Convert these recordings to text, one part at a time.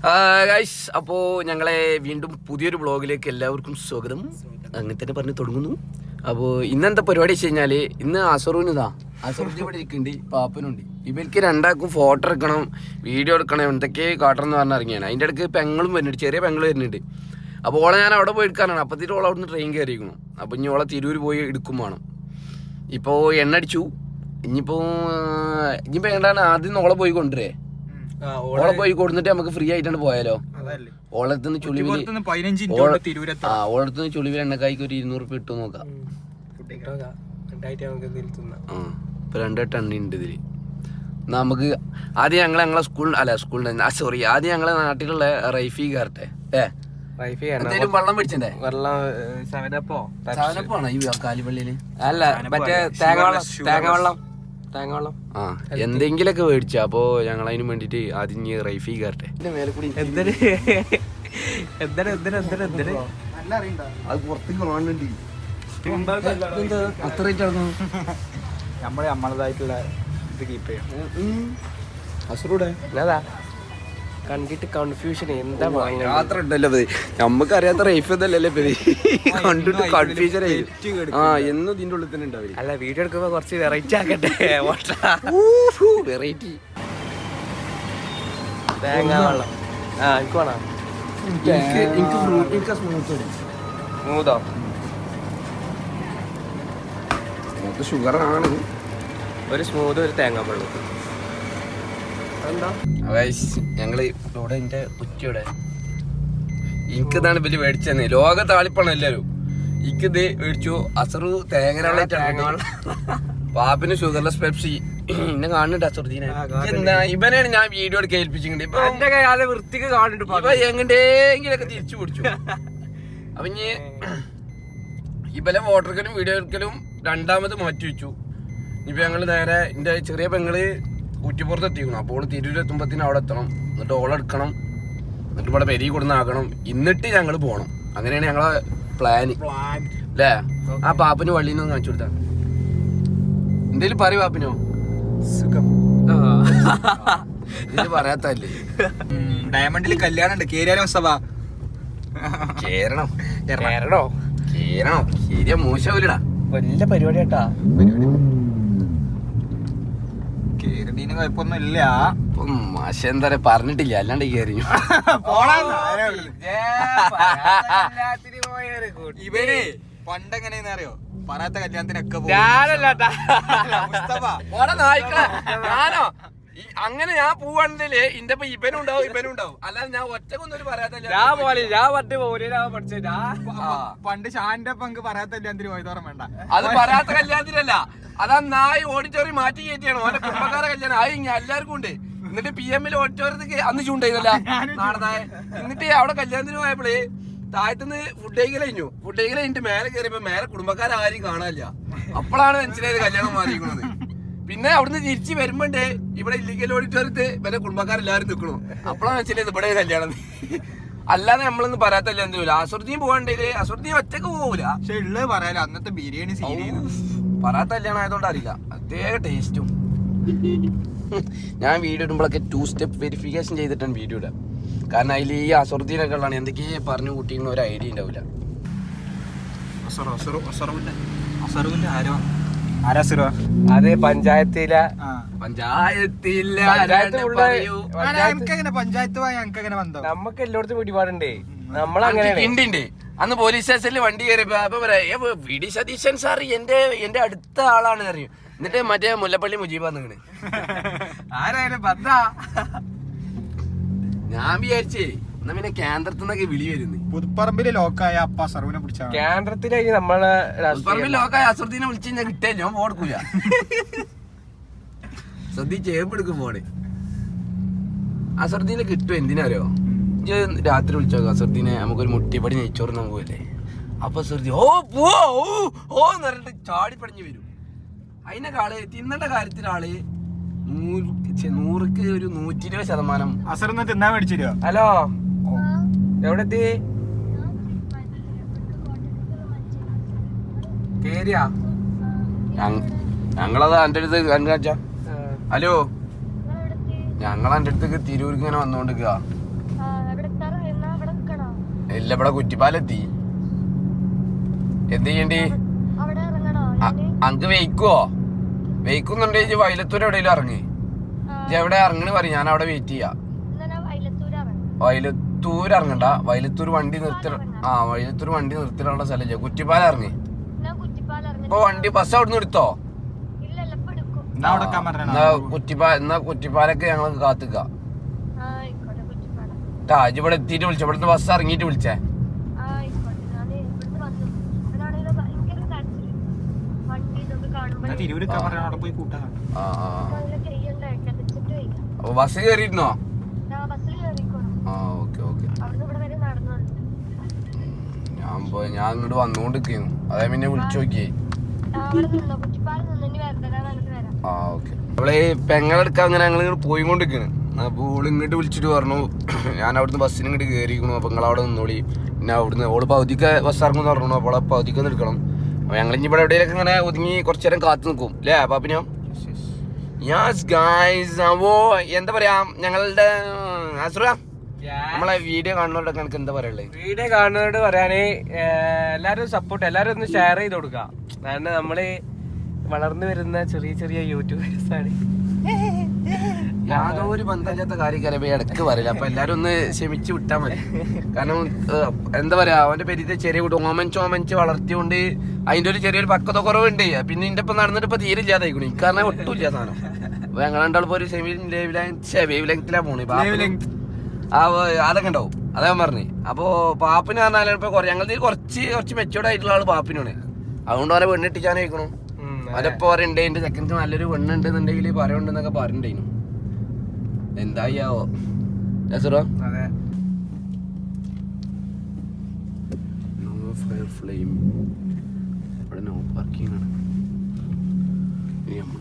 Guys, അപ്പോൾ ഞങ്ങളെ വീണ്ടും പുതിയൊരു വ്ളോഗിലേക്ക് എല്ലാവർക്കും സ്വാഗതം. അങ്ങനെ തന്നെ പറഞ്ഞ് തുടങ്ങുന്നു. അപ്പോൾ ഇന്നെന്താ പരിപാടി വെച്ച് കഴിഞ്ഞാൽ, ഇന്ന് അസറുദ്ദീൻ ഇവിടെ ഇരിക്കുന്നുണ്ട്, പാപ്പനുണ്ട്. ഇവർക്ക് രണ്ടാൾക്കും ഫോട്ടോ എടുക്കണം, വീഡിയോ എടുക്കണം, എന്തൊക്കെ കാട്ടണം എന്ന് പറഞ്ഞ് ഇറങ്ങിയാണ്. അതിൻ്റെ ഇടയ്ക്ക് പെങ്ങളും വരുന്നുണ്ട്, ചെറിയ പെങ്ങൾ വരുന്നുണ്ട്. അപ്പോൾ ഓളെ ഞാൻ അവിടെ പോയി എടുക്കാനാണ്. അപ്പത്തേക്ക് ഓളെ അവിടെ നിന്ന് ട്രെയിൻ കയറിയിരിക്കണം. അപ്പോൾ ഇനി ഓളെ തിരൂർ പോയി എടുക്കും വേണം. ഇപ്പോൾ എണ്ണ അടിച്ചു. ഇനിയിപ്പോൾ എന്താണ് ആദ്യം ഓളെ പോയി കൊണ്ടുവരേ, ഓളെ പോയി കൊടുത്തിട്ട് നമുക്ക് ഫ്രീ ആയിട്ടാണ് പോയാലോ. ഓളത്തുനിന്ന് ചുളിവിൽ എണ്ണക്കായ്ക്ക് ഒരു 200 റുപ്യ ഇട്ടു നോക്കാം. ഇപ്പൊ 2 ടണ്ണി ഉണ്ട് ഇതില്. നമുക്ക് ആദ്യം ഞങ്ങളെ സ്കൂളിൽ ആദ്യം ഞങ്ങളെ നാട്ടിലുള്ള റൈഫി കയറട്ടെ. എന്തേലും വെള്ളം മേടിച്ചേ, സാധനപ്പാണോ ഈ കാലിപ്പള്ളിയില്? അല്ല, മറ്റേ തേങ്ങ വെള്ളം എന്തെങ്കിലൊക്കെ മേടിച്ച. അപ്പൊ ഞങ്ങൾ അതിന് വേണ്ടിട്ട് ആദ്യം റൈഫി കയറട്ടെ. അത് പുറത്തേക്ക് കാണുന്നുണ്ട്. അത്ര നമ്മളതായിട്ടുള്ള ഇത് കീപ്പ് ചെയ്യാം. അസറൂടെ കണ്ടിട്ട് കൺഫ്യൂഷൻ എന്താ യാത്ര ഉണ്ടല്ലോ. നമുക്ക് അറിയാത്ത റൈഫ് ഇതല്ലേ കണ്ടിട്ട് കൺഫ്യൂഷൻ ആയി. എന്നും ഇതിന്റെ ഉള്ളിൽ തന്നെ ഉണ്ടാവും. അല്ല, വീഡിയോ എടുക്കുമ്പോ കുറച്ച് വെറൈറ്റി ആക്കട്ടെ. വെറൈറ്റി തേങ്ങ വെള്ളം എനിക്ക് വേണം. സ്മൂത്തോ? ഷുഗറാണ്. ഒരു സ്മൂത്ത്, ഒരു തേങ്ങ വെള്ളം. ഞങ്ങള് ഇവിടെ എന്റെ ഉച്ചയുടെ എനിക്കിതാണ് വലിയ മേടിച്ചെന്ന്. ലോക താളിപ്പാണ് എല്ലാരും. എനിക്കിത് മേടിച്ചു. അസറു തേങ്ങ പാപ്പിന് ഷുഗർലെസ് പെപ്സി. എന്നെ കാണുന്നുണ്ട് അസറുദ്ദീനെ. ഇവനെയാണ് ഞാൻ വീഡിയോ എടുക്കാൻ ഏൽപ്പിച്ചിട്ടുണ്ട്. ഇപ്പൊ വൃത്തിക്ക് കാണുന്നുണ്ട്. ഇപ്പൊ എങ്ങനെയെങ്കിലൊക്കെ തിരിച്ചു പിടിച്ചു. അപ്പൊ ഇനി ഇവലെ ഫോട്ടോ എടുക്കലും വീഡിയോ എടുക്കലും രണ്ടാമത് മാറ്റി വെച്ചു. ഇപ്പൊ ഞങ്ങള് നേരെ എന്റെ ചെറിയ പെങ്ങള് കുറ്റിപ്പുറത്ത് എത്തിക്കണം. അപ്പോൾ തിരൂരെത്തുമ്പത്തിന് അവിടെ എത്തണം. എന്നിട്ട് ഓളെടുക്കണം, എന്നിട്ട് ഇവിടെ പെരി കൊടുന്നാക്കണം, എന്നിട്ട് ഞങ്ങൾ പോകണം. അങ്ങനെയാണ് ഞങ്ങളെ പ്ലാന് അല്ലേ? ആ പാപ്പിന് വള്ളിന്ന് കാണിച്ചു കൊടുത്താ എന്തേലും പറയും. പാപ്പിനോ സുഖം ഇതില് പറയാത്തല്ലേ. ഡയമണ്ടില് കല്യാണം ഉണ്ട്, കേരളം സഭ. കേറണോ ശരിയാ, മോശമില്ലടാ. വലിയ പരിപാടി കേട്ടാ. കേരളീന് കുഴപ്പമൊന്നും ഇല്ല. മാഷ എന്താ പറയാ, പറഞ്ഞിട്ടില്ല, അല്ലാണ്ട് കയറി. ഇവര് പണ്ടെങ്ങനെയെന്ന് അറിയോ? പറയാത്ത കല്യാണത്തിനൊക്കെ ഞാനോ അങ്ങനെ ഞാൻ പോവാണെങ്കിലേ ഇന്റെ ഇവനും ഉണ്ടാവും. അല്ലാതെ ഞാൻ ഒറ്റക്കൊന്നും പറയാത്തില്ല. പണ്ട് ഷാന്റെ പങ്ക് പറയാത്ത കല്യാണത്തിന് പോയതോറം വേണ്ട. അത് പറയാത്ത കല്യാണത്തിനല്ല, അതാ നായി ഓഡിറ്റോറിയം മാറ്റി കയറ്റിയാണ്. ഓന്റെ കുടുംബക്കാരെ കല്യാണം ആയി എല്ലാവർക്കും ഉണ്ട്. എന്നിട്ട് PM ഓഡിറ്റോറിയത്തേക്ക് അന്ന് ചൂണ്ടായിരുന്നല്ല നാടനായ. എന്നിട്ട് അവിടെ കല്യാണത്തിന് പോയപ്പോഴേ താഴത്തുനിന്ന് ഫുഡ് കഴിഞ്ഞിട്ട് മേലെ കയറിയപ്പോ മേലെ കുടുംബക്കാരും കാണാനില്ല. അപ്പോഴാണ് മനസ്സിലായത് കല്യാണം മാറിയിരിക്കുന്നത്. പിന്നെ അവിടുന്ന് തിരിച്ച് വരുമ്പോണ്ട് ഇവിടെ ഇല്ലീഗൽ ഓഡിറ്റോറിയത്ത് ഇവരെ കുടുംബക്കാരെല്ലാരും നിൽക്കണു. അപ്പോഴാണ് മനസ്സിലായത് ഇവിടെ കല്യാണം. അല്ലാതെ നമ്മളൊന്നും പറയാത്ത കല്യാണം ചെയ്യൂല. അസറുദ്ദീൻ പോകണ്ടേ, അസറുദ്ദീൻ ഒറ്റക്ക് പോകൂല. പക്ഷെ ഉള്ളത് പറയാലോ, അന്നത്തെ ബിരിയാണി പറയാത്ത കല്യാണം ആയതുകൊണ്ട് അറിയില്ല, പ്രത്യേക ടേസ്റ്റും. ഞാൻ വീഡിയോ ഇടുമ്പോഴൊക്കെ 2 സ്റ്റെപ്പ് വെരിഫിക്കേഷൻ ചെയ്തിട്ടാണ് വീഡിയോ ഇടുക. കാരണം അതിൽ ഈ അസറുദ്ദീനൊക്കെ ഉള്ളതാണ് എന്തൊക്കെയാ പറഞ്ഞു കൂട്ടിക്കുന്ന ഒരു ഐഡിയ ഉണ്ടാവില്ല. അതെ, പഞ്ചായത്തിലെ നമ്മക്ക് എല്ലായിടത്തും പിടിപാടുണ്ടേ. നമ്മളങ്ങനെ അന്ന് പോലീസ് സ്റ്റേഷനിൽ വണ്ടി കയറിയപ്പോ അപ്പൊ പറയാ VD സതീശൻ സാർ എന്റെ അടുത്ത ആളാണ് അറിയും. എന്നിട്ട് മറ്റേ മുല്ലപ്പള്ളി മുജീബാന്ന് ആരായാലും ഞാൻ വിചാരിച്ചേ എന്നാ പിന്നെ കേന്ദ്രത്തിൽ നിന്നൊക്കെ വിളി വരുന്നു. പുതുപ്പറമ്പില് ലോക്കായ അപ്പ സർവിനെ പിടിച്ച കേന്ദ്രത്തിലേക്ക് നമ്മളെ പുതുപ്പറമ്പിൽ ലോക്കായ അസറുദ്ദീനെ വിളിച്ചു കഴിഞ്ഞാൽ കിട്ടിയ ഞാൻ പോടക്കൂല. ശ്രദ്ധിച്ച് ഏപ്പെടുക്കും ഫോണ്. അസറുദ്ദീനെ കിട്ടും. എന്തിനാരോ രാത്രി വിളിച്ചോ അസറുദ്ദീനെ, നമുക്കൊരു മുട്ടിപ്പടി നെയ്ച്ചോറിന് പോകല്ലേ. അപ്പൊ അസറുദ്ദീൻ ഓ എന്ന് പറഞ്ഞിട്ട് ചാടിപ്പടിഞ്ഞ് വരും. അതിനൊക്കെ ആള് തിന്നേണ്ട കാര്യത്തിലാള് 100ക്ക് ഒരു 120%. അസറൊന്ന് തിന്നാൻ മേടിച്ചിരുവോ? ഹലോ, എവിടെ എത്തി? കേരിയാ? ഞങ്ങളത് എൻ്റെ അടുത്ത് കണ്ടുകാച്ച. ഹലോ, ഞങ്ങൾ എൻ്റെ അടുത്തേക്ക് തിരൂർക്ക് ഇങ്ങനെ വന്നോണ്ടിരിക്കുക. ഇല്ല ഇവിടെ കുറ്റിപ്പാലെത്തി. എന്ത് ചെയ്യണ്ടി? അങ്ക് വെയിക്കുവോ? വെയിക്കുന്നുണ്ടെങ്കിൽ വൈലത്തൂർ എവിടെയെങ്കിലും ഇറങ്ങി. എവിടെ ഇറങ്ങണ പറയും, ഞാൻ അവിടെ വെയിറ്റ് ചെയ്യാം. വൈലത്തൂർ ഇറങ്ങണ്ട, വൈലത്തൂർ വണ്ടി നിർത്തിയുള്ള സ്ഥലം കുറ്റിപ്പാല ഇറങ്ങി. ഇപ്പൊ വണ്ടി ബസ് അവിടുന്ന് എടുത്തോ? കുറ്റിപ്പാലൊക്കെ ഞങ്ങൾ കാത്തുക്ക. ഇവിടെ എത്തിയിട്ട് വിളിച്ച, ഇവിടുന്ന് ബസ് ഇറങ്ങിയിട്ട് വിളിച്ചേ. അപ്പൊ ബസ് കയറിയിരുന്നോ? ഞാൻ ഇങ്ങോട്ട് വന്നുകൊണ്ടിരിക്കുന്നു, അതേ പിന്നെ വിളിച്ചു നോക്കിയേ. നമ്മളെ പെങ്ങളെടുക്കാൻ അങ്ങനെ ഞങ്ങൾ ഇങ്ങോട്ട് പോയിക്കൊണ്ടിരിക്കുന്നു. അപ്പൊ ഓള് ഇങ്ങോട്ട് വിളിച്ചിട്ട് പറഞ്ഞു ഞാൻ അവിടുന്ന് ബസ്സിന് ഇങ്ങോട്ട് കയറിയിരിക്കണു, അപ്പൊ നിങ്ങൾ നിന്നോളി. പിന്നെ അവിടുന്ന് ഓള് പകുതിക്ക് ബസ് ഇറങ്ങുമെന്ന് പറഞ്ഞു. അപ്പോൾ പകുതിക്ക് ഒന്ന് എടുക്കണം. അപ്പൊ ഞങ്ങൾ ഇനി ഇവിടെ എവിടെയൊക്കെ ഇങ്ങനെ ഒതുങ്ങി കുറച്ചു നേരം കാത്തു നിൽക്കും അല്ലേ പാപ്പിനോ? Yes guys. അപ്പോ എന്താ പറയാ, ഞങ്ങളുടെ നമ്മളെ വീഡിയോ കാണുന്നവരോടൊക്കെ എനിക്ക് എന്താ പറയുള്ളത്? വീഡിയോ കാണുന്നവരോട് പറയാന് എല്ലാരും സപ്പോർട്ട്, എല്ലാരും ഒന്ന് ഷെയർ ചെയ്ത് കൊടുക്കാം. കാരണം നമ്മള് വളർന്നു വരുന്ന ചെറിയ ചെറിയ യൂട്യൂബേഴ്സ് ആണ്. യാതൊരു ബന്ധമില്ലാത്ത കാര്യക്കാരെ ഇടക്ക് പറയില്ല. അപ്പൊ എല്ലാരും ഒന്ന് ക്ഷമിച്ച് വിട്ടാൽ മതി. കാരണം എന്താ പറയാ, അവന്റെ പെരിത്തെ ചെറിയ കുട്ടി ഓമനിച്ച് വളർത്തിയോണ്ട് അതിന്റെ ഒരു ചെറിയൊരു പക്വത കുറവുണ്ട്. പിന്നെ ഇതിന്റെ ഇപ്പൊ നടന്നിട്ട് ഇപ്പൊ തീരെ ഇല്ലാതായിക്കണു. കാരണം ഒട്ടുമില്ല സാധനം. അപ്പൊ ഞങ്ങൾ രണ്ടാളിപ്പോ ഒരു വേവ് ലെങ്ത്തിലാ പോണേ. അതൊക്കെ ഉണ്ടാവും, അതാ പറഞ്ഞു. അപ്പൊ പാപ്പിന് പറഞ്ഞാൽ ഇപ്പൊ ഞങ്ങൾ കുറച്ച് മെച്ചൂർഡ് ആയിട്ടുള്ള ആള് പാപ്പിനാണ്. അതുകൊണ്ട് അവരെ പെണ്ണിട്ടിച്ചാൻ വെക്കണു. അവരപ്പോ പറയണ്ടേ എന്റെ ചെക്കൻക്ക് നല്ലൊരു പെണ്ണുണ്ടെന്നുണ്ടെങ്കിൽ പറയുന്നുണ്ടെന്നൊക്കെ പറഞ്ഞിട്ടേനു. എന്തായാവോ രസറോ?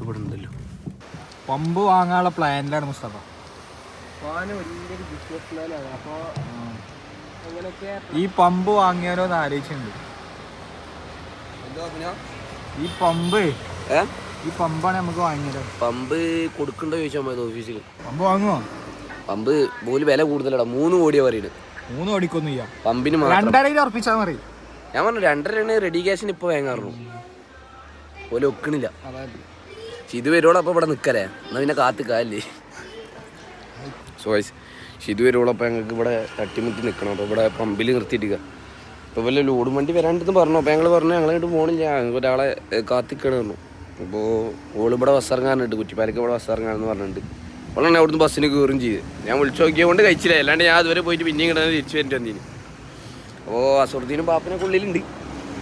ഇവിടെ ഉണ്ടല്ലോ. പമ്പ് വാങ്ങാനുള്ള പ്ലാനിലാണ് മുസ്തഫ. ഈ പമ്പ് വാങ്ങിയാലോ എന്ന് ആലോചിച്ചിട്ടുണ്ട്. ഈ പമ്പാണ് നമുക്ക് വാങ്ങിയത്. പമ്പ് കൊടുക്കണ്ടോ ചോദിച്ചാൽ മതി ഓഫീസിൽ. പമ്പ് വാങ്ങുമോ? പമ്പ് പോലും വില കൂടുതലടാ. 3 കോടിയാ പറയുന്നത്. 3 കോടിക്കൊന്നും ചെയ്യാം. പമ്പിന് 2.5 ഉറപ്പിച്ചാൽ മതി. ഞാൻ പറഞ്ഞു 2.5 റെഡി ക്യാഷിന് ഇപ്പൊ വാങ്ങാറുള്ളൂ. പോലെ ഒക്കണില്ല. ഇത് വരുവോളം അപ്പൊ ഇവിടെ നിക്കല്ലേ, എന്നാ പിന്നെ കാത്തിക്കാല്ലേ. ഇത് വരുവോളം അപ്പൊ ഞങ്ങൾക്ക് ഇവിടെ തട്ടിമുട്ടി നിക്കണം. അപ്പൊ ഇവിടെ പമ്പിൽ നിർത്തിയിട്ടിരിക്കുക. അപ്പൊ വല്ല ലോഡ് വണ്ടി വരാണ്ടെന്ന് പറഞ്ഞു. അപ്പൊ ഞങ്ങൾ പറഞ്ഞു ഞങ്ങളിട്ട് പോണില്ല, ഒരാളെ കാത്തിക്കണ പറഞ്ഞു. അപ്പോൾ ഓള് ഇവിടെ ബസ് ഇറങ്ങാനുണ്ട്, കുറ്റിപ്പാലക്ക് ഇവിടെ ബസ് ഇറങ്ങാനെന്ന് പറഞ്ഞിട്ടുണ്ട്. അവളാണ് അവിടുന്ന് ബസ്സിന് കയറും ചെയ്ത്. ഞാൻ വിളിച്ചു നോക്കിയത് കൊണ്ട് കഴിച്ചില്ല. അല്ലാണ്ട് ഞാൻ അതുവരെ പോയിട്ട് പിന്നെയും കിടന്ന് തിരിച്ചു വരേണ്ടി വന്നീന്. അപ്പോൾ അസുറദീനും പാപ്പിനൊക്കെ ഉള്ളിലുണ്ട്.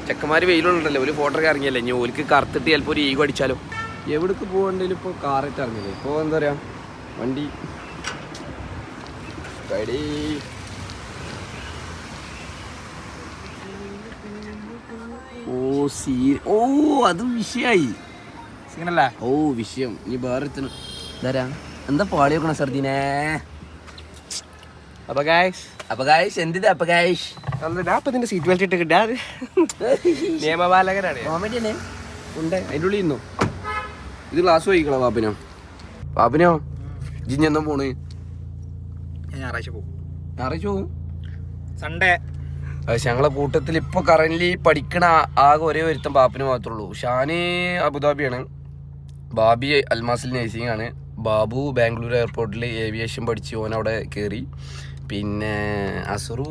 ചെക്കന്മാർ വെയിലുണ്ടല്ലോ, ഒരു ഫോട്ടോയൊക്കെ ഇറങ്ങിയല്ലേ. ഇനി ഓലിക്ക് കറുത്തിട്ട് ചിലപ്പോൾ ഒരു ഈഗോ അടിച്ചാലോ. എവിടേക്ക് പോകണ്ടെങ്കിലും ഇപ്പോൾ കാറിട്ട് ഇറങ്ങില്ലേ. ഇപ്പോൾ എന്താ പറയുക, വണ്ടി അത് വിഷയായി. വിഷയം ഇനി വേറെ തരാ. എന്താ പാളി വെക്കണ സർദീനെ? അപ്പൊ ഗായ്സ് എന്തിന്റെ അപ്പൊ ഗായ്സ് ഇതിന്റെ സീറ്റ് ബെൽറ്റ് ഇട്ട് കിട്ടാ നിയമപാലകരാണ്. ഉണ്ട് അതിൻ്റെ ഉള്ളിൽ ഇരുന്നു. ഇത് ക്ലാസ് വഹിക്കളോ പാപ്പിനോ ജിഞ്ഞെന്നാ പോണ്? ഞായറാഴ്ച പോകും. സൺഡേ. പക്ഷെ ഞങ്ങളെ കൂട്ടത്തിൽ ഇപ്പൊ കറന്റ്ലി പഠിക്കണ ആകെ ഒരേ ഒരുത്തം പാപ്പിന് മാത്രമേ ഉള്ളൂ. ഷാന് അബുദാബിയാണ്, ബാബി അൽമാസിൽ നേഴ്സിംഗ് ആണ്, ബാബു ബാംഗ്ലൂർ എയർപോർട്ടിൽ ഏവിയേഷൻ പഠിച്ച് ഓനവിടെ കയറി. പിന്നെ അസുറു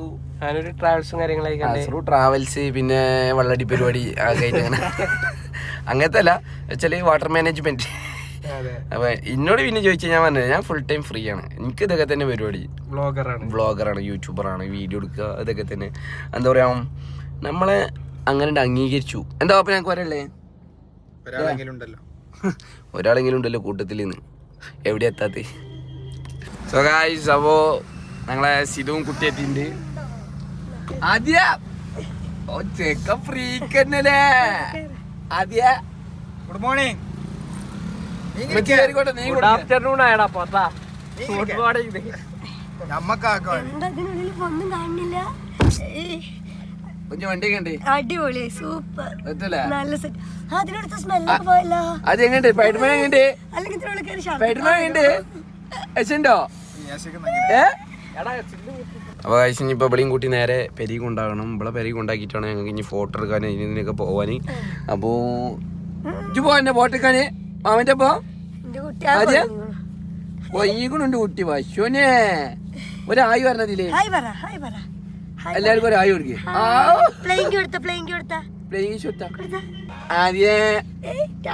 ട്രാവൽസ്, പിന്നെ വള്ളടി പരിപാടി ആകെ അങ്ങനെ അങ്ങനത്തെ അല്ല വെച്ചാല് വാട്ടർ മാനേജ്മെന്റ്. അപ്പൊ എന്നോട് പിന്നെ ചോദിച്ചാൽ ഞാൻ പറഞ്ഞത് ഞാൻ ഫുൾ ടൈം ഫ്രീ ആണ്. എനിക്ക് ഇതൊക്കെ തന്നെ പരിപാടി. വ്ളോഗറാണ്, യൂട്യൂബറാണ്, വീഡിയോ എടുക്കുക, ഇതൊക്കെ തന്നെ. എന്താ പറയാ, നമ്മളെ അങ്ങനെ അംഗീകരിച്ചു. എന്താ അപ്പൊ ഞങ്ങൾക്ക് പറയല്ലേ, ഒരാളെങ്കിലും ഉണ്ടല്ലോ കൂട്ടത്തിൽ നിന്ന്, എവിടെ എത്താത്ത. സോ ഗൈസ്, അപ്പോ ഞങ്ങളെ സിതുവും കുട്ടി എത്തിയിട്ടുണ്ട്. ആദ്യ ചെക്ക ഫ്രീക്കന്നല്ലേ ആദ്യ. Good morning. ഗുഡ് ആഫ്റ്റർനൂൺ ആയടാ പോത്താ. അടിപൊളി, സൂപ്പർ, നല്ല സെറ്റ്. അതിനടുത്ത് സ്മെല്ലൊക്കെ പോയല്ലോ. അത് എങ്ങണ്ട് സ്പൈഡർമാൻ എങ്ങണ്ട്? സ്പൈഡർമാൻ എങ്ങണ്ട്? ഉണ്ടോ? അപ്പോൾ കഴിച്ച് ഇനിയിപ്പോൾ ഇവിടെയും കൂട്ടി നേരെ പെരി കൊണ്ടാകണം. ഇവിടെ പെരി കൊണ്ടാക്കിയിട്ടാണ് ഞങ്ങൾക്ക് ഇനി ഫോട്ടോ എടുക്കാൻ ഇതിനൊക്കെ പോവാൻ. അപ്പോൾ ഇജ്ജ് പോവാ ഫോട്ടോ എടുക്കാൻ മാമൻ്റെ അപ്പോൾ വൈകുന്നുണ്ട് കുട്ടി പശുവിനെ ഒരായി പറഞ്ഞതില്ലേ എല്ലാവർക്കും ഒരായി കൊടുക്കേ ആദ്യേ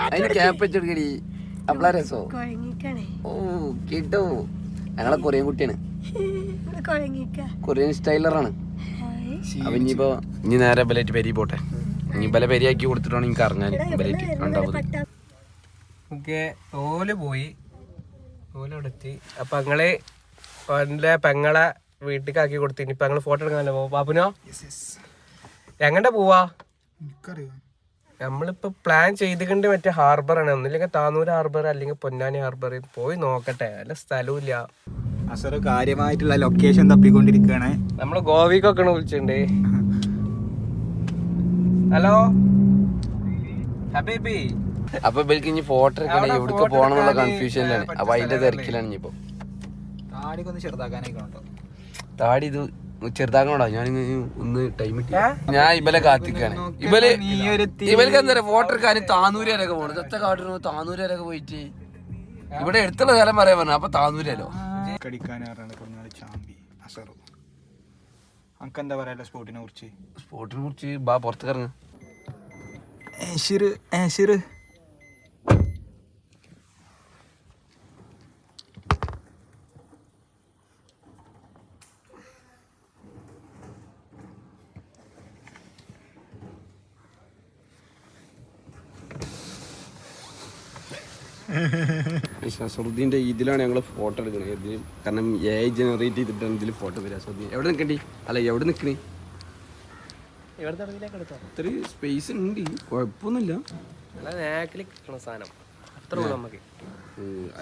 അതിന് ക്യാപ്പ് വെച്ചെടുക്കടി അപ്പളാ രസോ. ഓ കേട്ടോ ഞങ്ങളെ കൊറിയൻ കുട്ടിയാണ്, കൊറിയൻ സ്റ്റൈലറാണ്. അപ്പൊ ഇനിയിപ്പോ ഇനി നേരെ ബലറ്റ് പെരി പോട്ടെ. ഇനി ബല പെരിയാക്കി കൊടുത്തിട്ടാണ് എനിക്ക് ഇറങ്ങാൻ ബലറ്റ് ഉണ്ടാവുന്നത്. ഓക്കെ തോല് പോയി, തോലെടുത്തി. അപ്പൊ ഞങ്ങള് എന്റെ പെങ്ങളെ വീട്ടിലേക്കാക്കി കൊടുത്തു. ഇനിയിപ്പൊ ഞങ്ങള് ഫോട്ടോ എടുക്കാനല്ലോ പോവാ. പാപ്പുനോ എങ്ങടെ പോവാ? നമ്മളിപ്പോ പ്ലാൻ ചെയ്തിട്ടുണ്ട് മറ്റേ ഹാർബറാണ്, ഒന്നില്ലെങ്കിൽ താനൂർ ഹാർബർ അല്ലെങ്കിൽ പൊന്നാനി ഹാർബർ. പോയി നോക്കട്ടെ, നല്ല സ്ഥലമില്ല. അസറ് കാര്യമായിട്ടുള്ള ലൊക്കേഷൻ തപ്പിക്കൊണ്ടിരിക്കുകയാണ്. നമ്മള് ഗോവിക്കൊക്കെ വിളിച്ചിട്ടുണ്ട്. ഹലോ ഹബീബി. അപ്പൊ ഇവർക്ക് ഇനി ഫോട്ടോ എടുക്കണേ എവിടേക്ക് പോകണം എന്നുള്ള കൺഫ്യൂഷനിലാണ്. അപ്പൊ അതിന്റെ തിരക്കിലാണ് ഇനിയിപ്പോ. താടിക്കൊന്ന് ചെറുതാക്കാനായിക്കോട്ടോ. താടി ഇത് ചെറുതാക്കണോടാ, ഞാൻ ഒന്ന് ടൈം കിട്ടി. ഞാൻ ഇവലെ കാത്തിക്കാണ്. ഇവർക്ക് എന്താ പറയാ ഫോട്ടോ എടുക്കാൻ താനൂര് വരെയൊക്കെ പോകണം. ഇതൊക്കെ കാട്ടിന് താനൂര് വരെയൊക്കെ പോയിട്ട് ഇവിടെ എടുത്തുള്ള സ്ഥലം പറയാൻ പറഞ്ഞു. അപ്പൊ താനൂരല്ലോ എന്താ പറയാ സ്പോർട്ടിനെ കുറിച്ച് ബാ പുറത്തേക്ക് ഇറങ്ങ. സറുദ്ദീൻ്റെ ഇതിലാണ് ഞങ്ങൾ ഫോട്ടോ എടുക്കണത്. ഇതിൽ കാരണം AI ജനറേറ്റ് ചെയ്തിട്ടാണ് ഇതിൽ ഫോട്ടോ വരിക. സറുദ്ദീൻ എവിടെ നിൽക്കണ്ടി? അല്ല എവിടെ നിൽക്കണേ? ഇത്രയും സ്പേസ് ഉണ്ട്, കുഴപ്പമൊന്നുമില്ല.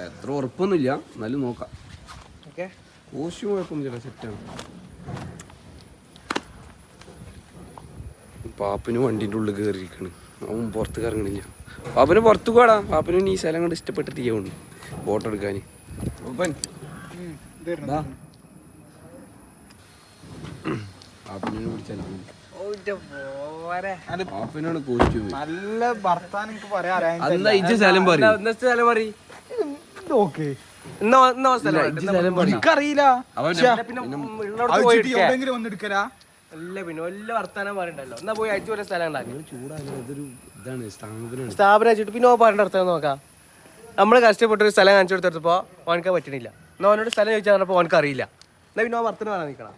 എത്ര ഉറപ്പൊന്നുമില്ല, എന്നാലും നോക്കാം. കോസ്റ്റ്യൂം കുഴപ്പമൊന്നുമില്ല, സെറ്റാണ്. പാപ്പിന് വണ്ടീൻ്റെ ഉള്ളിൽ കയറിയിരിക്കണ്, അവൻ പുറത്ത് കറങ്ങണില്ല. പാപ്പന് പുറത്തു പോടാ, പാപ്പന് ഈ സ്ഥലം കൊണ്ട് ഇഷ്ടപ്പെട്ടിരിക്കുന്നു ഫോട്ടോ എടുക്കാൻ. പാപ്പനെ വിളിച്ചാൽ പാപ്പനാണ് കോസ്റ്റ്യൂം. നല്ല വർത്താനം എനിക്ക് പറയാൻ എന്നാ ഇജ്ജ് സ്ഥലം പറയും. എനിക്കറിയില്ല. അല്ല പിന്നെ വല്ല വർത്താനം പറയണ്ടല്ലോ. എന്നാ പോയി അയച്ചു പോലെ സ്ഥലം ഉണ്ടാക്കി സ്ഥാപനം വെച്ചിട്ട് പിന്നെ പറയേണ്ട അർത്ഥം നോക്കാം. നമ്മള് കഷ്ടപ്പെട്ടൊരു സ്ഥലം കാണിച്ചു കൊടുത്തപ്പോ ഓനക്ക് പറ്റണില്ല. എന്നാ അവനോട് സ്ഥലം ചോദിച്ചാൽ പറഞ്ഞപ്പോ ഓനക്ക് അറിയില്ല. എന്നാ പിന്നെ വർത്തനം പറയാൻ നിൽക്കണം.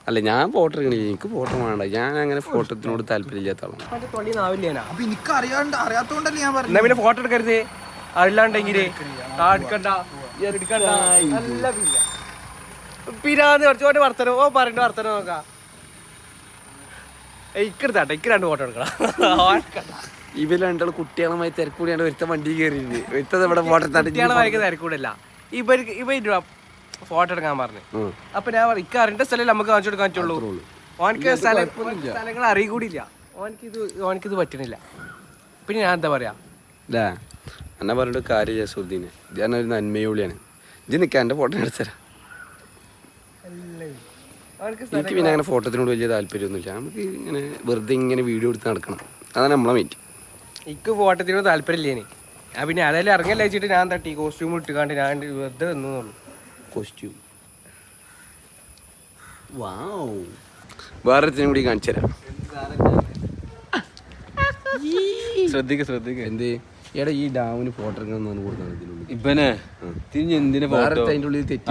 അല്ല ഞാൻ ഫോട്ടോ എടുക്കണില്ല, എനിക്ക് ഫോട്ടോ വേണ്ട. ഞാൻ അങ്ങനെ ഫോട്ടോത്തിനോട് താല്പര്യമില്ലാത്ത ആളാണ്. എനിക്ക് അറിയാത്തോണ്ടല്ലേ ഞാൻ പറഞ്ഞു. എന്നാ പിന്നെ ഫോട്ടോ എടുക്കരുത്, അറിയില്ലാണ്ടെങ്കില് എടുക്കണ്ട എടുക്കണ്ട. നല്ല പിരാന്ന് കുറച്ചോട്ട് വർത്തനം ഓ പറയണ്ട വർത്തനം നോക്കാം. ഇക്കെടുത്താട്ടെ, ഇക്ക് രണ്ട് ഫോട്ടോ എടുക്കണം. ഇവര് രണ്ടാൾ കുട്ടികളുമായി തിരക്കൂടിയാണ്. ഒരുത്ത വണ്ടി കയറിയത്, ഒരുത്തത് ഇവിടെ ഫോട്ടോ കുട്ടികളെ തിരക്കൂടില്ല. ഇവ ഫോട്ടോ എടുക്കാൻ പറഞ്ഞു. അപ്പൊ ഞാൻ പറഞ്ഞു ഇക്ക് അറിയേണ്ട സ്ഥലം നമുക്ക് കാണിച്ചു കൊടുക്കാൻ പറ്റുള്ളൂ. ഓനക്ക് സ്ഥലങ്ങൾ അറിയുകൂടിയില്ല. ഓനക്കിത് പറ്റണില്ല. പിന്നെ ഞാൻ എന്താ പറയാ അല്ലേ എന്നാ പറഞ്ഞിട്ട് കാര്യം സുദ്ദീനെ. ഞാനൊരു നന്മയോളിയാണ്. ഇത് നിൽക്കാൻ എൻ്റെ ഫോട്ടോ എടുത്തരാം. എനിക്ക് പിന്നെ അങ്ങനെ ഫോട്ടോത്തിനോട് വലിയ താല്പര്യമൊന്നുമില്ല. നമുക്ക് ഇങ്ങനെ വെറുതെ ഇങ്ങനെ വീഡിയോ എടുത്ത് നടക്കണം, അതാണ് നമ്മളെ മീറ്റ്. എനിക്ക് ഫോട്ടോത്തിനോട് താല്പര്യമില്ലേനി. ഞാൻ പിന്നെ അതെല്ലാം ഇറങ്ങല്ലേ വെച്ചിട്ട് ഞാൻ തട്ടി കോസ്റ്റ്യൂം ഇട്ടുകാണ്ട് ഞാൻ വെറുതെ നിന്നുള്ളൂ. കോസ്റ്റ്യൂം വാവ്. വേറൊരുത്തിനും കൂടി കാണിച്ചു തരാം. ശ്രദ്ധിക്ക എന്ത് എടാ ഈ ഡാമിന് ഫോട്ടോ എടുക്കണം കൊടുക്കാൻ ഇവനെ എന്തിനാ അതിൻ്റെ ഉള്ളിൽ തെറ്റി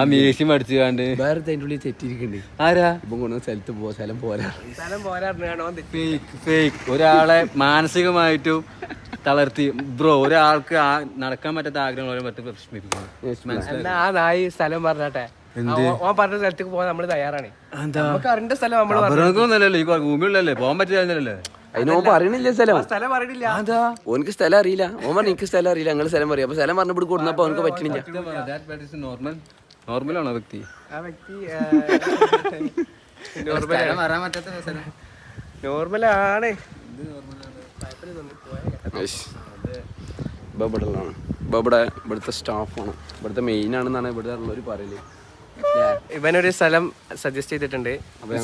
വേറെ അതിൻ്റെ ഉള്ളിൽ തെറ്റിയിരിക്കണ്ടേ. ആരാ ഇപ്പം കൊണ്ടുവന്ന സ്ഥലത്ത് സ്ഥലം പോരാ. ഒരാളെ മാനസികമായിട്ടും തളർത്തി ബ്രോ. ഒരാൾക്ക് നടക്കാൻ പറ്റാത്ത ആഗ്രഹങ്ങൾ എന്നാ ആ നായി സ്ഥലം പറഞ്ഞാട്ടെ, ഓൻ പറഞ്ഞ സ്ഥലത്തേക്ക് പോകാൻ നമ്മള് തയ്യാറാണ്. നമുക്ക് അറിയേണ്ട സ്ഥലം നമ്മളൊന്നുമല്ലല്ലോ, ഈ ഭൂമിയുള്ളല്ലേ പോകാൻ പറ്റില്ലല്ലേ. അതിന് ഓൻ പറയണില്ല സ്ഥലം പറയണില്ല. ഓനക്ക് സ്ഥലം അറിയില്ല. ഓൻ പറഞ്ഞു എനിക്ക് സ്ഥലം അറിയില്ല, ഞങ്ങൾ സ്ഥലം പറയും. അപ്പൊ സ്ഥലം പറഞ്ഞിട്ട് കൊടുന്നപ്പോ അവനക്ക് പറ്റണില്ല. നോർമലാണോ വ്യക്തി? നോർമലാണ്. ബബിളാണ് ഇവിടുത്തെ സ്റ്റാഫാണ്, ഇവിടുത്തെ മെയിൻ ആണെന്നാണ് ഇവിടെ ഉള്ളവർ പറയല്. ഇവനൊരു സ്ഥലം സജസ്റ്റ് ചെയ്തിട്ടുണ്ട്.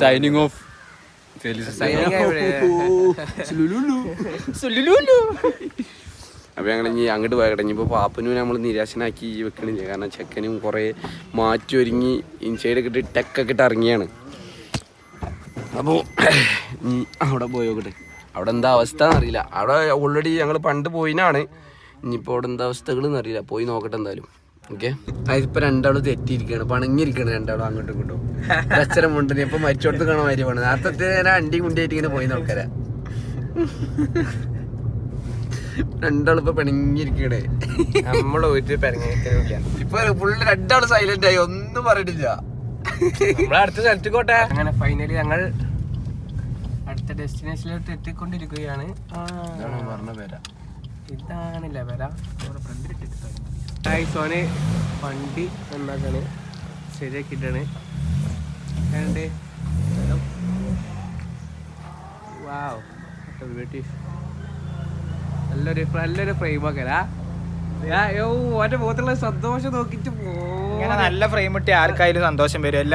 Signing off. അപ്പോൾ ഞങ്ങൾ ഇനി അങ്ങോട്ട് പോയ ഇനിയിപ്പോൾ പാപ്പനും നമ്മൾ നിരാശനാക്കി വെക്കണില്ല. കാരണം ചെക്കനും കുറേ മാറ്റി ഒരുങ്ങി ഇൻസൈഡൊക്കെ ഇട്ട് ടെക്കൊക്കെ ഇട്ട് ഇറങ്ങിയാണ്. അപ്പോൾ ഇനി അവിടെ പോയോക്കട്ടെ, അവിടെ എന്താ അവസ്ഥ എന്നറിയില്ല. അവിടെ ഓൾറെഡി ഞങ്ങൾ പണ്ട് പോയിനാണ്, ഇനിയിപ്പോൾ അവിടെ എന്താ അവസ്ഥകൾ എന്നറിയില്ല. പോയി നോക്കട്ടെ എന്തായാലും. ഓക്കെ, അതിപ്പോൾ രണ്ടാളും തെറ്റിയിരിക്കുകയാണ്, പണങ്ങിയിരിക്കുകയാണ് രണ്ടാളും അങ്ങോട്ടും ഇങ്ങോട്ടും. അച്ഛരം മുണ്ടിന് ഇപ്പം മരിച്ചോടത്ത് കാണാൻ മാതിരി പോകണം. നേരത്തെ ഞാൻ അണ്ടി കുണ്ടിയായിട്ട് ഇങ്ങനെ പോയി നോക്കാരാ. രണ്ടാളും ഇപ്പൊ പിണങ്ങിയിരിക്കണേ. നമ്മൾ ഒരു പെരങ്ങില്ല. ഇപ്പൊ ഫുള്ള് രണ്ടാളും സൈലന്റ് ആയി, ഒന്നും പറഞ്ഞിട്ടില്ല. അടുത്ത സ്ഥലത്തേക്കോട്ടെ. അങ്ങനെ ഫൈനലി ഞങ്ങൾ അടുത്ത ഡെസ്റ്റിനേഷനിലോട്ട് എത്തിക്കൊണ്ടിരിക്കുകയാണ്. പറഞ്ഞ പേരാ ഇതാണില്ല പേര. സോന് വണ്ടി എന്താക്കാണ് ശരിയാക്കിയിട്ടാണ്. വാവ്, നല്ലൊരു ഫ്രെയിമൊക്കെ ഓന്റെ മുഖത്തുള്ള സന്തോഷം നോക്കിട്ട് ഇങ്ങനെ നല്ല ഫ്രെയിം ഇട്ടി ആർക്കായാലും സന്തോഷം വരും.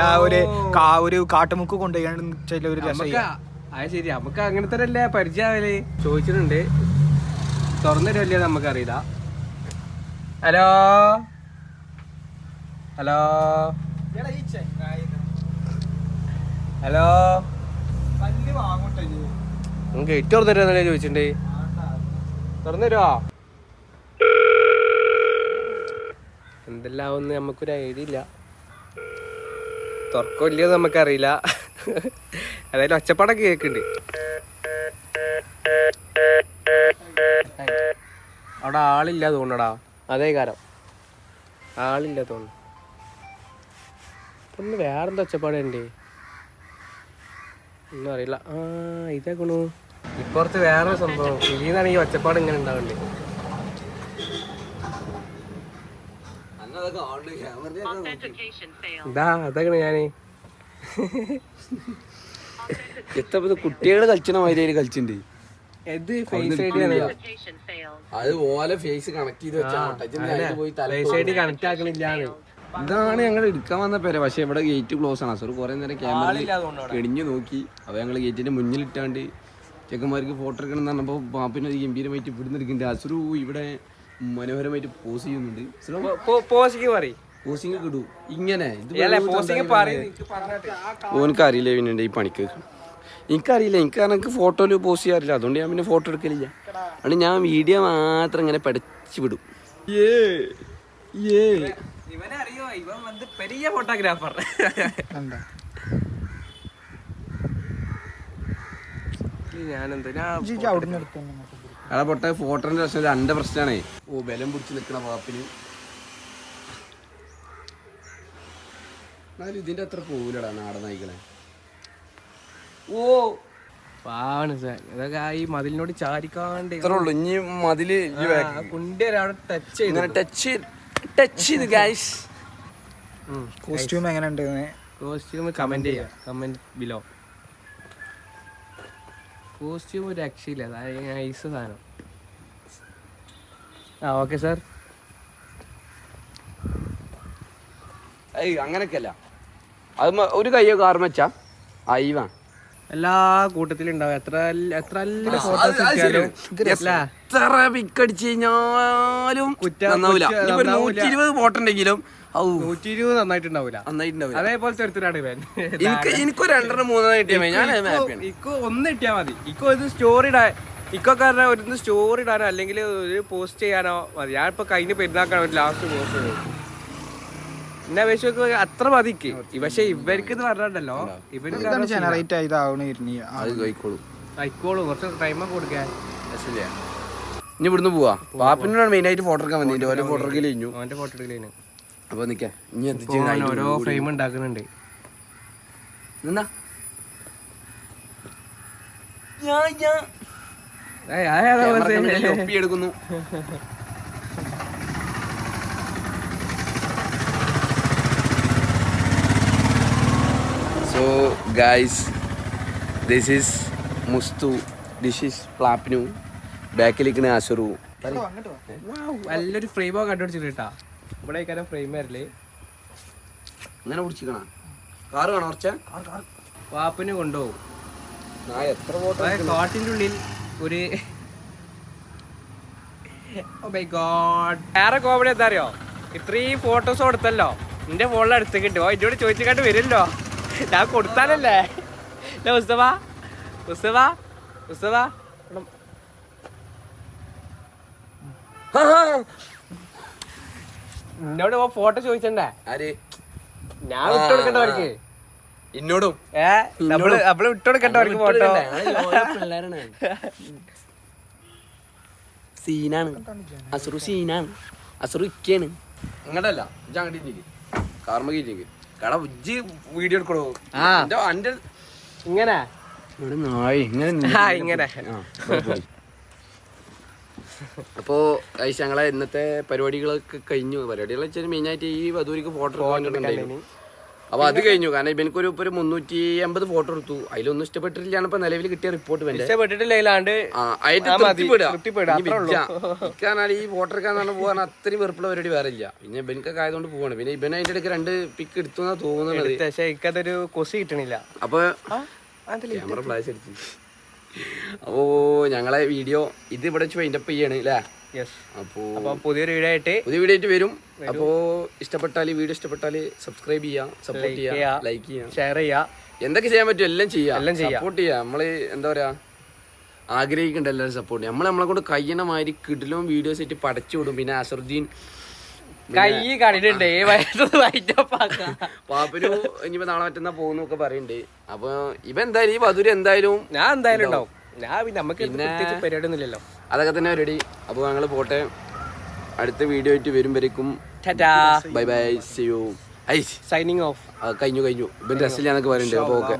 ഒരു കാട്ടുമുക്ക് കൊണ്ടുപോയി ഒരു രസം. അത് ശരി, നമുക്ക് അങ്ങനെ തന്നെ അല്ലേ പരിചയമാവല്. ചോദിച്ചിട്ടുണ്ട്, തുറന്നിടല്ലേ നമുക്കറിയില്ല. ഹലോ ഹലോ ഹലോ, ഗേറ്റ് തുറന്നിട്ടല്ലേ ചോദിച്ചിട്ടുണ്ട്. തുറന്നുതരുവാ? എന്തെല്ലാം നമുക്കൊരു ഐഡിയ ഇല്ല, തുറക്കില്ലയോ നമുക്കറിയില്ല. അതായത് ഒച്ചപ്പാടൊക്കെ കേൾക്കുന്നുണ്ട്. അവിടെ ആളില്ല തോന്നടാ, അതേ കാരം ആളില്ല തോന്നുന്നു. ഒന്ന് വേറെന്താ ഒച്ചപ്പാടുണ്ട് ഒന്നും അറിയില്ല. ഇതേക്കണു ഇപ്പുറത്ത് വേറൊരു സംഭവം. ഇതിന്നാണ് ഈ ഒച്ചപ്പാട് ഇങ്ങനെ ഉണ്ടാവണ്ടേ. ഇതാ അതൊക്കെ ഞാന് എത്ര കുട്ടികൾ കളിച്ചണ മാതിരി കളിച്ചിട്ടുണ്ട്. ഇത് ഫേസ് ഐഡി ആണ്. അത് ഓലെ ഫേസ് കണക്ട് ചെയ്ത് വെച്ചാൽ ഫേസ് ഐഡി കണക്ട് ആക്കണില്ലാന്ന്. ഇതാണ് ഞങ്ങൾ എടുക്കാൻ വന്ന പേര്. പക്ഷെ ഇവിടെ ഗേറ്റ് ക്ലോസ് ആണ്. അസർ കുറെ നേരം ക്യാമറ കെടിഞ്ഞു നോക്കി. അപ്പോൾ ഞങ്ങൾ ഗേറ്റിന്റെ മുന്നിലിട്ടാണ്ട് ചെക്കന്മാർക്ക് ഫോട്ടോ എടുക്കണം എന്ന് പറഞ്ഞപ്പോൾ പാപ്പിന് ഒരു ഗംഭീരമായിട്ട് ഇവിടുന്ന് എടുക്കുന്നുണ്ട്. അസുറു ഇവിടെ മനോഹരമായിട്ട് പോസ് ചെയ്യുന്നുണ്ട്. പോസിങ് കിടൂ ഇങ്ങനെ. ഓനക്കറിയില്ല പിന്നെ ഈ പണിക്ക്. എനിക്കറിയില്ല, എനിക്ക് കാരണം എനിക്ക് ഫോട്ടോയിൽ പോസ്റ്റ് ചെയ്യാറില്ല. അതുകൊണ്ട് ഞാൻ പിന്നെ ഫോട്ടോ എടുക്കലില്ല. അതുകൊണ്ട് ഞാൻ വീഡിയോ മാത്രം ഇങ്ങനെ പഠിച്ചു വിടും. ഇവനറിയോ, ഇവൻ വന്ന് പെരിയ ഫോട്ടോഗ്രാഫർ. അവിടെ പൊട്ട ഫോട്ടോന്റെ പ്രശ്നം എന്റെ പ്രശ്നമാണേ. ഓ ബലം പിടിച്ച് നിൽക്കണ പാപ്പിന്. എന്നാലും ഇതിന്റെ അത്ര പോവില്ലടാ നാടൻ നായിക്കളെ. ഓ പാവാണ് സാർ, ഇതൊക്കെ ഈ മതിലിനോട് ചാരിക്കാണ്ട് ഇത്രേ ഉള്ളൂ. ഇനി മതില് കുണ്ടി ടച്ച് ഇങ്ങനെ ടച്ച് ചെയ്ത് ഗൈസ്. കോസ്റ്റ്യൂം എങ്ങനെ ഉണ്ട്? കോസ്റ്റ്യൂം കമന്റ് ചെയ്യാം, കമന്റ് ബിലോ. കോസ്റ്റ്യൂം ഒരു രക്ഷയില്ല, നൈസ് സാധനം. Okay sir. അങ്ങനൊക്കെ അല്ല, അത് ഒരു കയ്യോ കാർമ വെച്ചാ അയവാ എല്ലാ കൂട്ടത്തിലും ഉണ്ടാവും. എത്ര ഫോട്ടോസ് പിക്കടിച്ച് കഴിഞ്ഞാലും നന്നാവില്ല. 120 ഫോട്ടോ ഉണ്ടെങ്കിലും 120 നന്നായിട്ടുണ്ടാവില്ല. അതേപോലത്തെ ഒരുത്തരാണ് ഇവൻ. എനിക്കൊരു 2-3 കിട്ടിയാൽ ഞാൻ ഇക്കോ ഒന്ന് കിട്ടിയാൽ മതി. ഇക്കോ ഇത് സ്റ്റോറി ഇടാൻ, ഇക്കൊക്കെ ഒരു സ്റ്റോറി ഇടാനോ അല്ലെങ്കിൽ ഒരു പോസ്റ്റ് ചെയ്യാനോ മതി. ഞാനിപ്പോ കഴിഞ്ഞ പെരുന്നാക്കാണ് ഒരു ലാസ്റ്റ് പോസ്റ്റ് ചെയ്തത്. എന്നെ അപേക്ഷിച്ച് അത്ര മതിക്ക്. പക്ഷെ ഇവർക്ക് എന്ന് പറഞ്ഞിട്ടല്ലോ, ഇവർക്ക് ആയിക്കോളൂ, കുറച്ച് ടൈമൊക്കെ കൊടുക്കാൻ. ഇനി ഇവിടുന്ന് പോവാ. പാപ്പിനോടാണ് മെയിൻ ആയിട്ട് ഫോട്ടോ എടുക്കാൻ വന്നിട്ട്. ഓരോ ഫോട്ടോ എടുക്കൽ കഴിഞ്ഞു. അവന്റെ ഫോട്ടോ എടുക്കലേന്. അപ്പൊ നിക്കാം, ഇനി ഓരോ ഫ്രെയിം ഉണ്ടാക്കുന്നുണ്ട്. എടുക്കുന്നു. So guys, this is Mustu, this is Plapnu, ബാക്കിലിരിക്കുന്ന അസുറു, നല്ലൊരു ഫ്രെയിമോ കണ്ടുപിടിച്ചിട്ട് കേട്ടാ. ഇവിടെ കാരണം ഫ്രെയിം വരല് അങ്ങനെ പിടിച്ചിക്കണ കാറ് കാണാം കുറച്ച വാപ്പിന് കൊണ്ടുപോകും. എത്ര ഫോട്ടോ കാട്ടിന്റെ ഉള്ളിൽ ഒരു ഓ മൈ ഗോഡ്. വേറെ കോമഡി എന്താ അറിയോ, ഇത്രയും ഫോട്ടോസ് കൊടുത്തല്ലോ നിന്റെ ഫോണിൽ അടുത്ത് കിട്ടുമോ എന്നോട് ചോദിച്ചിട്ട് വരുമല്ലോ. ഞാൻ കൊടുത്താലല്ലേ ഉസ്തവ ഉസ്തവ ഉസ്തവ എന്നോട് ഫോട്ടോ ചോദിച്ചണ്ടേ? ആര് ഞാൻ വിട്ടുകൊടുക്കണ്ടവർക്ക്. എന്നോടും നമ്മള് വിട്ടുകൊടുക്കണ്ടവർക്ക് ഫോട്ടോ. പിള്ളേരാണ്. സീനാണ് അസുറു, സീനാണ് അസുറു ഇക്കാണ്. അങ്ങനല്ല ഇജ്ജ് അങ്ങോട്ടേക്ക് കാർമകയിലേക്ക് കട ഉജ്ജ് വീഡിയോ എടുക്കണോ? അന്റെ ഇങ്ങനെ ഇങ്ങനെ അപ്പോ ഞങ്ങളെ ഇന്നത്തെ പരിപാടികളൊക്കെ കഴിഞ്ഞു. പരിപാടികൾ വെച്ചാൽ മെയിനായിട്ട് ഈ വധൂരിക്ക് ഫോട്ടോ എടുക്കാനുണ്ടായിരുന്നു. അപ്പൊ അത് കഴിഞ്ഞു. കാരണം ഇവനക്കൊരു 350 ഫോട്ടോ എടുത്തു. അതിലൊന്നും ഇഷ്ടപ്പെട്ടിട്ടില്ലാണ് ഇപ്പൊ നിലവിൽ കിട്ടിയ റിപ്പോർട്ട്. കാരണം ഈ ഫോട്ടോ എടുക്കാന്ന് പോകാൻ അത്രയും വെറുപ്പുള്ള പരിപാടി വേറെ ഇല്ല. പിന്നെ ഇവനക്കൊക്കെ ആയതുകൊണ്ട് പോവാണ്. പിന്നെ ഇവൻ അതിന്റെ ഇടയ്ക്ക് 2 പിക്ക് എടുത്തു എന്നാ തോന്നുന്നത്. പക്ഷെ എനിക്കതൊരു കൊസി കിട്ടണില്ല. അപ്പൊ ക്യാമറ ഫ്ലാഷ് അടിച്ചു. അപ്പോ ഞങ്ങളെ വീഡിയോ ഇത് ഇവിടെ വെച്ച് വൈൻഡപ്പ് ചെയ്യാണ് അല്ലേ? അപ്പോ പുതിയൊരു വീഡിയോ ആയിട്ട് വരും. അപ്പോ വീഡിയോ ഇഷ്ടപ്പെട്ടാല് സബ്സ്ക്രൈബ് ചെയ്യാം, സപ്പോർട്ട് ചെയ്യാം, ലൈക്ക് ചെയ്യാം, ഷെയർ ചെയ്യാം. എന്തൊക്കെ ചെയ്യാൻ പറ്റും എല്ലാം ചെയ്യാം, സപ്പോർട്ട് ചെയ്യാം. നമ്മള് എന്താ പറയാ ആഗ്രഹിക്കണ്ട എല്ലാവരും സപ്പോർട്ട് ചെയ്യാം. നമ്മളെ കൊണ്ട് കഴിയണ മാതിരി കിടിലും വീഡിയോസ് ആയിട്ട് പടച്ചു വിടും. പിന്നെ അസറുദ്ദീൻ കൈ കണ്ടിട്ടുണ്ട് പാപ്പനു ഇനിയിപ്പോ നാളെ മറ്റന്നാ പോകുന്നൊക്കെ പറയുന്നുണ്ട്. അപ്പൊ ഇവ എന്തായാലും ഈ വധൂര് എന്തായാലും ഞാൻ എന്തായാലും ഉണ്ടാവും. നമുക്ക് പരിപാടി ഒന്നുമില്ലല്ലോ. അതൊക്കെ തന്നെ പരിപാടി. അപ്പൊ ഞങ്ങള് പോട്ടെ. അടുത്ത വീഡിയോ ആയിട്ട് വരുമ്പോഴേക്കും bye bye, see you. Signing off. കഴിഞ്ഞു ഇവൻ രസില്ലാന്നൊക്കെ പറയുന്നുണ്ട്. അപ്പൊ ഓക്കെ.